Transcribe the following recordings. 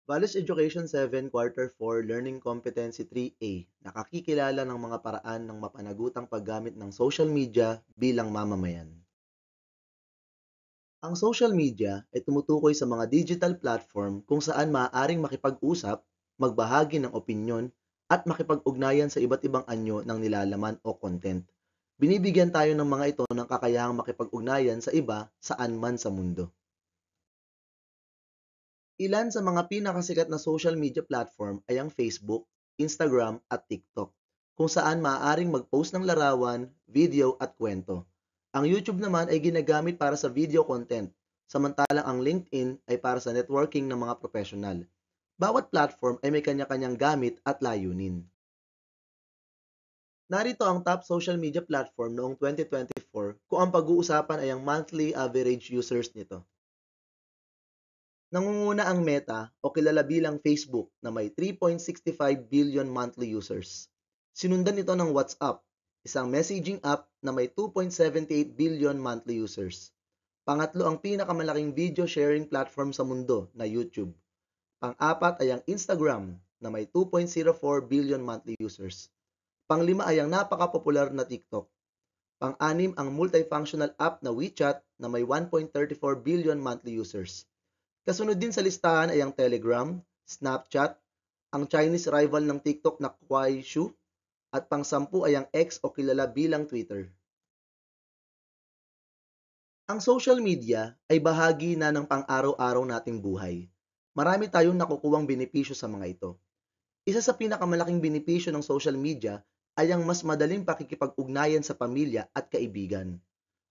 Values Education 7 Quarter 4 Learning Competency 3A nakakikilala ng mga paraan ng mapanagutang paggamit ng social media bilang mamamayan. Ang social media ay tumutukoy sa mga digital platform kung saan maaaring makipag-usap, magbahagi ng opinyon, at makipag-ugnayan sa iba't ibang anyo ng nilalaman o content. Binibigyan tayo ng mga ito ng kakayahang makipag-ugnayan sa iba saan man sa mundo. Ilan sa mga pinakasikat na social media platform ay ang Facebook, Instagram at TikTok, kung saan maaaring mag-post ng larawan, video at kwento. Ang YouTube naman ay ginagamit para sa video content, samantalang ang LinkedIn ay para sa networking ng mga profesional. Bawat platform ay may kanya-kanyang gamit at layunin. Narito ang top social media platform noong 2024 kung ang pag-uusapan ay ang monthly average users nito. Nangunguna ang Meta o kilala bilang Facebook na may 3.65 billion monthly users. Sinundan ito ng WhatsApp, isang messaging app na may 2.78 billion monthly users. Pangatlo ang pinakamalaking video sharing platform sa mundo na YouTube. Pang-apat ay ang Instagram na may 2.04 billion monthly users. Panglima ay ang napaka-popular na TikTok. Pang-anim ang multifunctional app na WeChat na may 1.34 billion monthly users. Kasunod din sa listahan ay ang Telegram, Snapchat, ang Chinese rival ng TikTok na Kuaishou, at pang-sampu ay ang X o kilala bilang Twitter. Ang social media ay bahagi na ng pang-araw-araw nating buhay. Marami tayong nakukuwang benepisyo sa mga ito. Isa sa pinakamalaking benepisyo ng social media ay ang mas madaling pakikipag-ugnayan sa pamilya at kaibigan.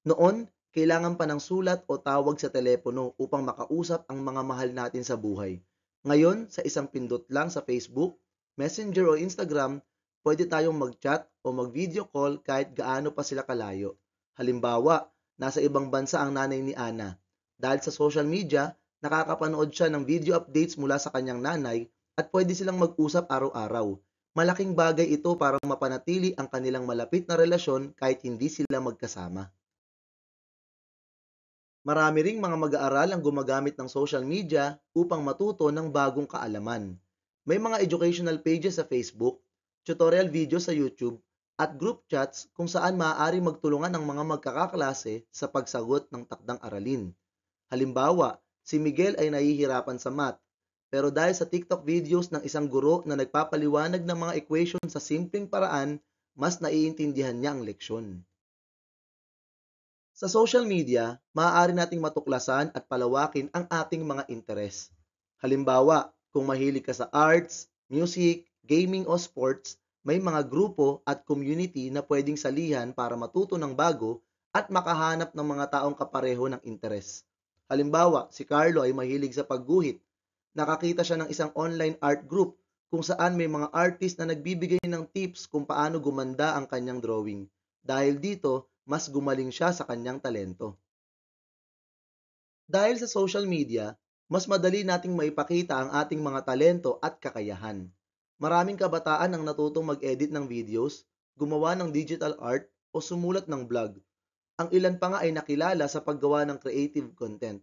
Noon, kailangan pa ng sulat o tawag sa telepono upang makausap ang mga mahal natin sa buhay. Ngayon, sa isang pindot lang sa Facebook, Messenger o Instagram, pwede tayong mag-chat o mag-video call kahit gaano pa sila kalayo. Halimbawa, nasa ibang bansa ang nanay ni Ana. Dahil sa social media, nakakapanood siya ng video updates mula sa kanyang nanay at pwede silang mag-usap araw-araw. Malaking bagay ito para mapanatili ang kanilang malapit na relasyon kahit hindi sila magkasama. Marami ring mga mag-aaral ang gumagamit ng social media upang matuto ng bagong kaalaman. May mga educational pages sa Facebook, tutorial videos sa YouTube, at group chats kung saan maaari magtulungan ang mga magkakaklase sa pagsagot ng takdang aralin. Halimbawa, si Miguel ay nahihirapan sa math, pero dahil sa TikTok videos ng isang guro na nagpapaliwanag ng mga equation sa simpleng paraan, mas naiintindihan niya ang leksyon. Sa social media, maaari nating matuklasan at palawakin ang ating mga interes. Halimbawa, kung mahilig ka sa arts, music, gaming o sports, may mga grupo at community na pwedeng salihan para matuto ng bago at makahanap ng mga taong kapareho ng interes. Halimbawa, si Carlo ay mahilig sa pagguhit. Nakakita siya ng isang online art group kung saan may mga artist na nagbibigay ng tips kung paano gumanda ang kanyang drawing. Dahil dito, mas gumaling siya sa kanyang talento. Dahil sa social media, mas madali nating maipakita ang ating mga talento at kakayahan. Maraming kabataan ang natutong mag-edit ng videos, gumawa ng digital art, o sumulat ng blog. Ang ilan pa nga ay nakilala sa paggawa ng creative content.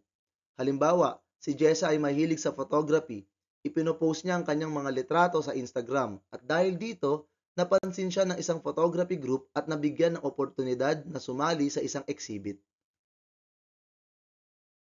Halimbawa, si Jessa ay mahilig sa photography. Ipinopost niya ang kanyang mga litrato sa Instagram at dahil dito, napansin siya ng isang photography group at nabigyan ng oportunidad na sumali sa isang exhibit.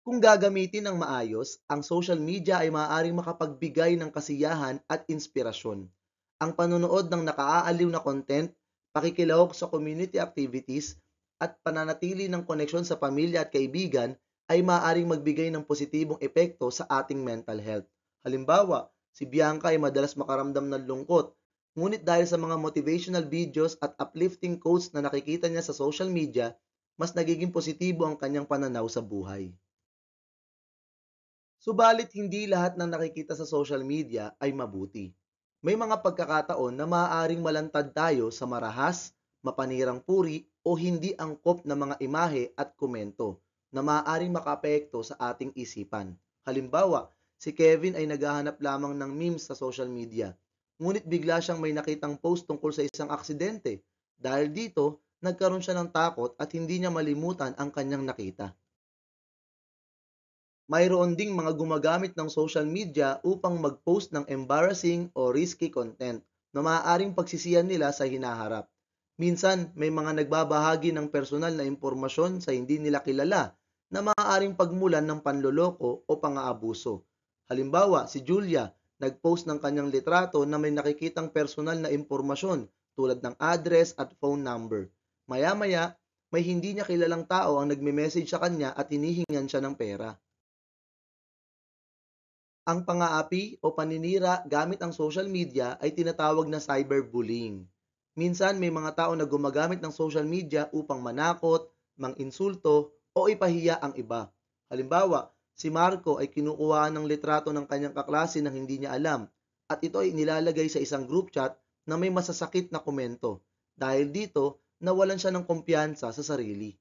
Kung gagamitin ng maayos, ang social media ay maaaring makapagbigay ng kasiyahan at inspirasyon. Ang panonood ng nakaaaliw na content, pakikilahok sa community activities, at pananatili ng koneksyon sa pamilya at kaibigan ay maaaring magbigay ng positibong epekto sa ating mental health. Halimbawa, si Bianca ay madalas makaramdam ng lungkot, ngunit dahil sa mga motivational videos at uplifting quotes na nakikita niya sa social media, mas nagiging positibo ang kanyang pananaw sa buhay. Subalit hindi lahat ng nakikita sa social media ay mabuti. May mga pagkakataon na maaaring malantad tayo sa marahas, mapanirang puri o hindi angkop na mga imahe at komento na maaaring makaapekto sa ating isipan. Halimbawa, si Kevin ay naghahanap lamang ng memes sa social media, ngunit bigla siyang may nakitang post tungkol sa isang aksidente. Dahil dito, nagkaroon siya ng takot at hindi niya malimutan ang kanyang nakita. Mayroon ding mga gumagamit ng social media upang mag-post ng embarrassing o risky content na maaaring pagsisihan nila sa hinaharap. Minsan, may mga nagbabahagi ng personal na impormasyon sa hindi nila kilala na maaaring pagmulan ng panloloko o pang-aabuso. Halimbawa, si Julia, nag-post ng kanyang litrato na may nakikitang personal na impormasyon tulad ng address at phone number. Maya-maya, may hindi niya kilalang tao ang nagme-message sa kanya at hinihingan siya ng pera. Ang pang-aapi o paninira gamit ang social media ay tinatawag na cyberbullying. Minsan may mga tao na gumagamit ng social media upang manakot, manginsulto o ipahiya ang iba. Halimbawa, si Marco ay kinukuha ng litrato ng kanyang kaklase nang hindi niya alam at ito ay nilalagay sa isang group chat na may masasakit na komento. Dahil dito, nawalan siya ng kumpiyansa sa sarili.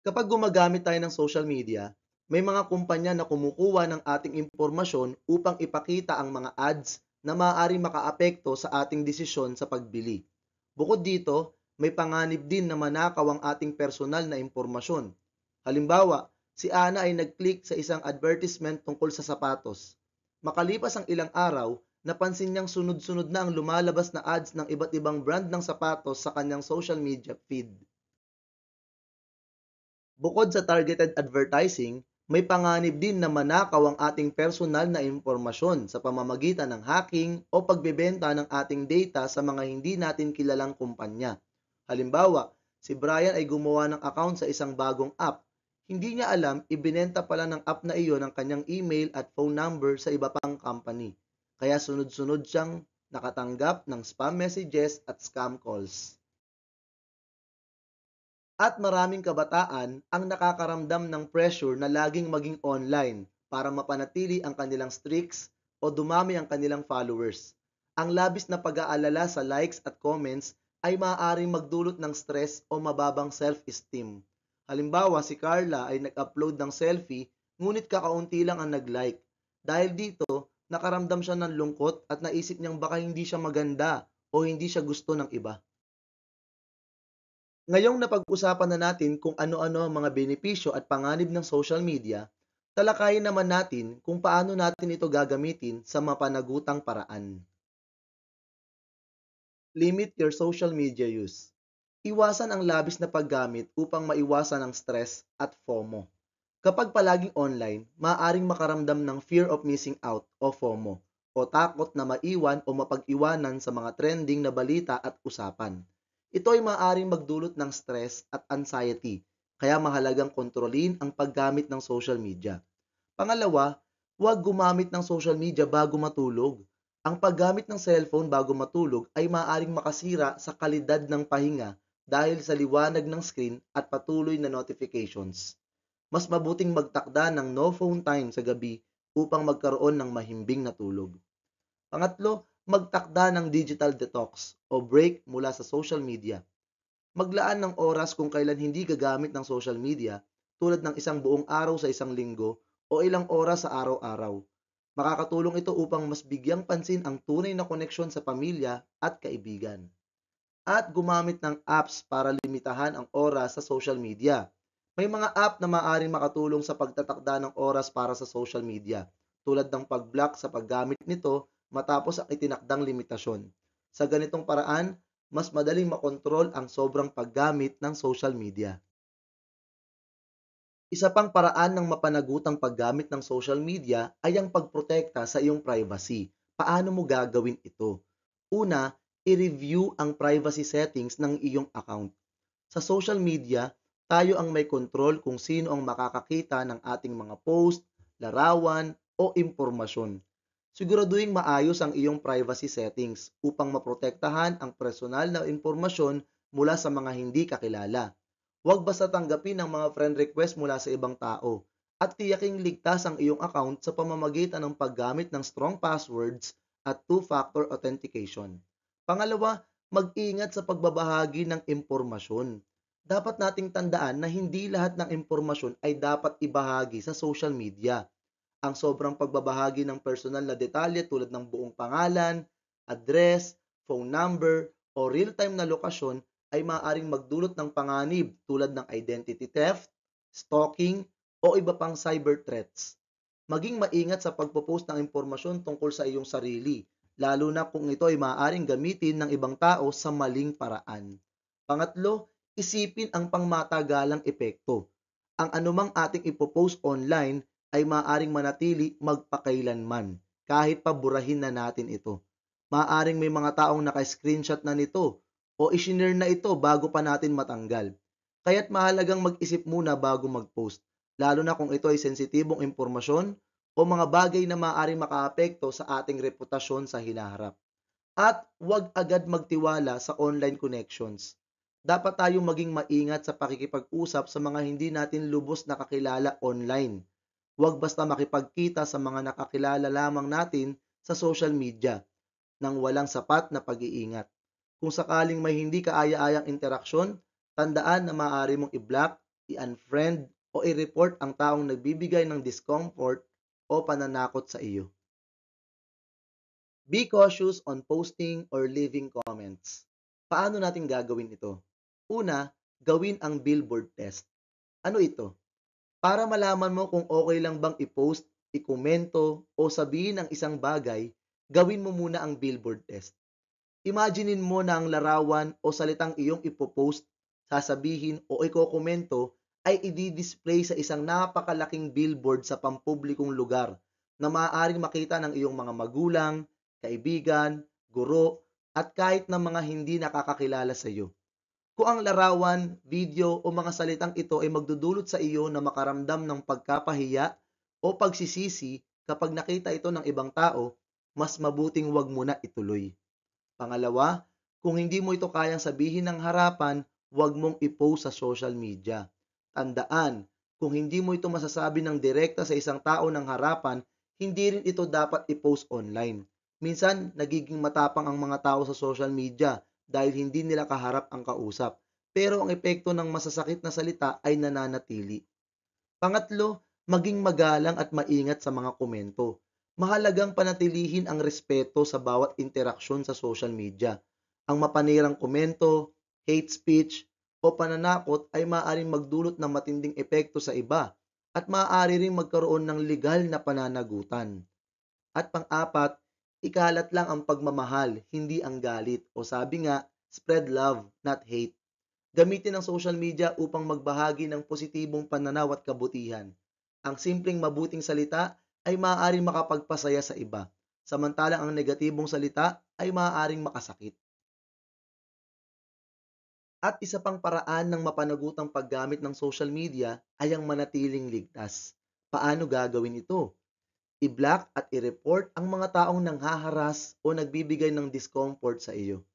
Kapag gumagamit tayo ng social media, may mga kumpanya na kumukuha ng ating impormasyon upang ipakita ang mga ads na maaaring makaapekto sa ating desisyon sa pagbili. Bukod dito, may panganib din na manakaw ang ating personal na impormasyon. Halimbawa, si Ana ay nag-click sa isang advertisement tungkol sa sapatos. Makalipas ang ilang araw, napansin niyang sunod-sunod na ang lumalabas na ads ng iba't ibang brand ng sapatos sa kanyang social media feed. Bukod sa targeted advertising, may panganib din na manakaw ang ating personal na impormasyon sa pamamagitan ng hacking o pagbebenta ng ating data sa mga hindi natin kilalang kumpanya. Halimbawa, si Brian ay gumawa ng account sa isang bagong app. Hindi niya alam, ibinenta pala ng app na iyon ang kanyang email at phone number sa iba pang company. Kaya sunod-sunod siyang nakatanggap ng spam messages at scam calls. At maraming kabataan ang nakakaramdam ng pressure na laging maging online para mapanatili ang kanilang streaks o dumami ang kanilang followers. Ang labis na pag-aalala sa likes at comments ay maaaring magdulot ng stress o mababang self-esteem. Halimbawa, si Carla ay nag-upload ng selfie ngunit kakaunti lang ang nag-like. Dahil dito, nakaramdam siya ng lungkot at naisip niyang baka hindi siya maganda o hindi siya gusto ng iba. Ngayong napag-usapan na natin kung ano-ano ang mga benepisyo at panganib ng social media, talakayin naman natin kung paano natin ito gagamitin sa mapanagutang paraan. Limit your social media use. Iwasan ang labis na paggamit upang maiwasan ang stress at FOMO. Kapag palaging online, maaaring makaramdam ng fear of missing out o FOMO o takot na maiwan o mapag-iwanan sa mga trending na balita at usapan. Ito ay maaaring magdulot ng stress at anxiety, kaya mahalagang kontrolin ang paggamit ng social media. Pangalawa, huwag gumamit ng social media bago matulog. Ang paggamit ng cellphone bago matulog ay maaaring makasira sa kalidad ng pahinga dahil sa liwanag ng screen at patuloy na notifications. Mas mabuting magtakda ng no phone time sa gabi upang magkaroon ng mahimbing na tulog. Pangatlo, magtakda ng digital detox o break mula sa social media. Maglaan ng oras kung kailan hindi gagamit ng social media tulad ng isang buong araw sa isang linggo o ilang oras sa araw-araw. Makakatulong ito upang mas bigyang pansin ang tunay na koneksyon sa pamilya at kaibigan. At gumamit ng apps para limitahan ang oras sa social media. May mga app na maaaring makatulong sa pagtatakda ng oras para sa social media, tulad ng pag-block sa paggamit nito matapos ang itinakdang limitasyon. Sa ganitong paraan, mas madaling makontrol ang sobrang paggamit ng social media. Isa pang paraan ng mapanagutang paggamit ng social media ay ang pagprotekta sa iyong privacy. Paano mo gagawin ito? Una, i-review ang privacy settings ng iyong account. Sa social media, tayo ang may kontrol kung sino ang makakakita ng ating mga post, larawan, o impormasyon. Siguraduhing maayos ang iyong privacy settings upang maprotektahan ang personal na impormasyon mula sa mga hindi kakilala. Huwag basta tanggapin ang mga friend request mula sa ibang tao at tiyaking ligtas ang iyong account sa pamamagitan ng paggamit ng strong passwords at two-factor authentication. Pangalawa, mag-ingat sa pagbabahagi ng impormasyon. Dapat nating tandaan na hindi lahat ng impormasyon ay dapat ibahagi sa social media. Ang sobrang pagbabahagi ng personal na detalye tulad ng buong pangalan, address, phone number, o real-time na lokasyon ay maaaring magdulot ng panganib tulad ng identity theft, stalking, o iba pang cyber threats. Maging maingat sa pagpo-post ng impormasyon tungkol sa iyong sarili, lalo na kung ito ay maaaring gamitin ng ibang tao sa maling paraan. Pangatlo, isipin ang pangmatagalang epekto. Ang anumang ating ipopost online ay maaaring manatili magpakailanman kahit pa burahin na natin ito. Maaaring may mga taong naka-screenshot na nito o isinare na ito bago pa natin matanggal. Kaya't mahalagang mag-isip muna bago mag-post, lalo na kung ito ay sensitibong impormasyon o mga bagay na maaaring makaapekto sa ating reputasyon sa hinaharap. At huwag agad magtiwala sa online connections. Dapat tayong maging maingat sa pakikipag-usap sa mga hindi natin lubos na kakilala online. Huwag basta makipagkita sa mga nakakilala lamang natin sa social media nang walang sapat na pag-iingat. Kung sakaling may hindi kaaya-ayang interaksyon, tandaan na maaari mong i-block, i-unfriend o i-report ang taong nagbibigay ng discomfort o pananakot sa iyo. Be cautious on posting or leaving comments. Paano natin gagawin ito? Una, gawin ang billboard test. Ano ito? Para malaman mo kung okay lang bang i-post, i-komento o sabihin ang isang bagay, gawin mo muna ang billboard test. Imaginein mo na ang larawan o salitang iyong ipopost, sasabihin o ikokomento ay i-display sa isang napakalaking billboard sa pampublikong lugar na maaaring makita ng iyong mga magulang, kaibigan, guro, at kahit ng mga hindi nakakakilala sa iyo. Kung ang larawan, video o mga salitang ito ay magdudulot sa iyo na makaramdam ng pagkapahiya o pagsisisi kapag nakita ito ng ibang tao, mas mabuting wag mo na ituloy. Pangalawa, kung hindi mo ito kayang sabihin ng harapan, huwag mong i-post sa social media. Tandaan, kung hindi mo ito masasabi ng direkta sa isang tao ng harapan, hindi rin ito dapat i-post online. Minsan, nagiging matapang ang mga tao sa social media dahil hindi nila kaharap ang kausap. Pero ang epekto ng masasakit na salita ay nananatili. Pangatlo, maging magalang at maingat sa mga komento. Mahalagang panatilihin ang respeto sa bawat interaksyon sa social media. Ang mapanirang komento, hate speech, o pananakot ay maaaring magdulot ng matinding epekto sa iba at maaari ring magkaroon ng legal na pananagutan. At pang-apat, ikalat lang ang pagmamahal, hindi ang galit. O sabi nga, spread love, not hate. Gamitin ang social media upang magbahagi ng positibong pananaw at kabutihan. Ang simpleng mabuting salita ay maaaring makapagpasaya sa iba, samantalang ang negatibong salita ay maaaring makasakit. At isa pang paraan ng mapanagutang paggamit ng social media ay ang manatiling ligtas. Paano gagawin ito? I-block at i-report ang mga taong nanghaharas o nagbibigay ng discomfort sa iyo.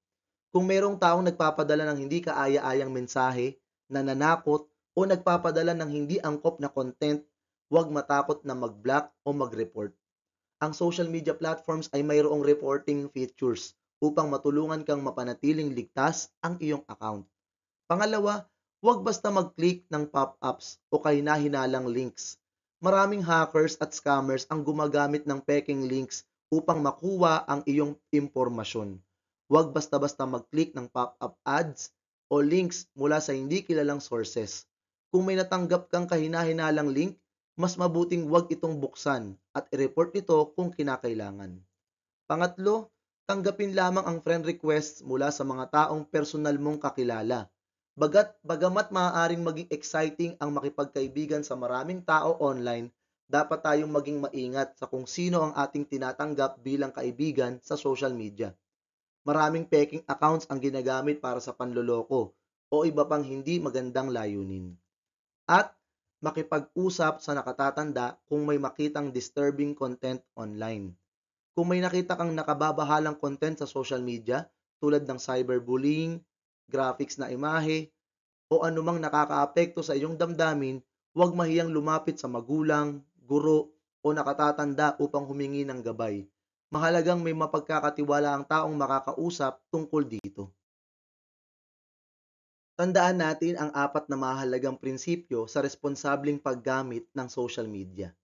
Kung mayroong taong nagpapadala ng hindi kaaya-ayang mensahe, nananakot, o nagpapadala ng hindi angkop na content, huwag matakot na mag-block o mag-report. Ang social media platforms ay mayroong reporting features upang matulungan kang mapanatiling ligtas ang iyong account. Pangalawa, huwag basta mag-click ng pop-ups o kahina-hinalang links. Maraming hackers at scammers ang gumagamit ng peking links upang makuha ang iyong impormasyon. Huwag basta-basta mag-click ng pop-up ads o links mula sa hindi kilalang sources. Kung may natanggap kang kahina-hinalang link, mas mabuting huwag itong buksan at i-report ito kung kinakailangan. Pangatlo, tanggapin lamang ang friend requests mula sa mga taong personal mong kakilala. Bagamat maaaring maging exciting ang makipagkaibigan sa maraming tao online, dapat tayong maging maingat sa kung sino ang ating tinatanggap bilang kaibigan sa social media. Maraming peking accounts ang ginagamit para sa panloloko o iba pang hindi magandang layunin. At makipag-usap sa nakatatanda kung may makitang disturbing content online. Kung may nakita kang nakababahalang content sa social media tulad ng cyberbullying, graphics na imahe, o anumang nakakaapekto sa iyong damdamin, huwag mahiyang lumapit sa magulang, guro, o nakatatanda upang humingi ng gabay. Mahalagang may mapagkakatiwala ang taong makakausap tungkol dito. Tandaan natin ang apat na mahalagang prinsipyo sa responsableng paggamit ng social media.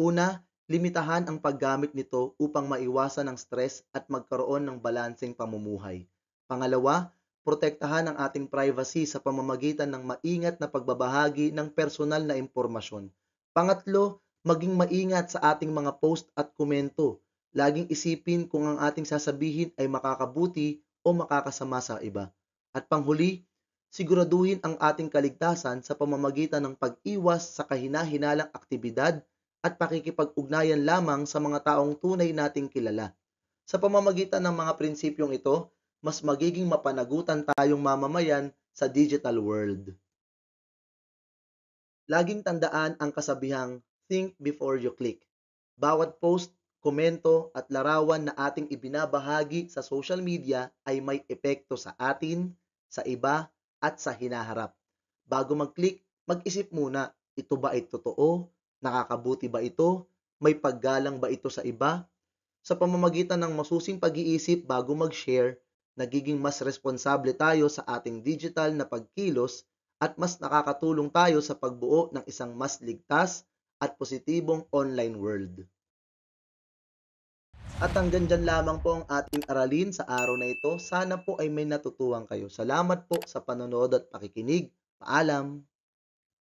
Una, limitahan ang paggamit nito upang maiwasan ang stress at magkaroon ng balanseng pamumuhay. Pangalawa, protektahan ang ating privacy sa pamamagitan ng maingat na pagbabahagi ng personal na impormasyon. Pangatlo, maging maingat sa ating mga post at komento. Laging isipin kung ang ating sasabihin ay makakabuti o makakasama sa iba. At panghuli, siguraduhin ang ating kaligtasan sa pamamagitan ng pag-iwas sa kahina-hinalang aktibidad at pakikipag-ugnayan lamang sa mga taong tunay nating kilala. Sa pamamagitan ng mga prinsipyong ito, mas magiging mapanagutan tayong mamamayan sa digital world. Laging tandaan ang kasabihang think before you click. Bawat post, komento at larawan na ating ibinabahagi sa social media ay may epekto sa atin, sa iba at sa hinaharap. Bago mag-click, mag-isip muna, ito ba ay totoo? Nakakabuti ba ito? May paggalang ba ito sa iba? Sa pamamagitan ng masusing pag-iisip bago mag-share, nagiging mas responsable tayo sa ating digital na pagkilos at mas nakakatulong tayo sa pagbuo ng isang mas ligtas at positibong online world. At hanggang dyan lamang po ang ating aralin sa araw na ito. Sana po ay may natutuhan kayo. Salamat po sa panonood at pakikinig. Paalam!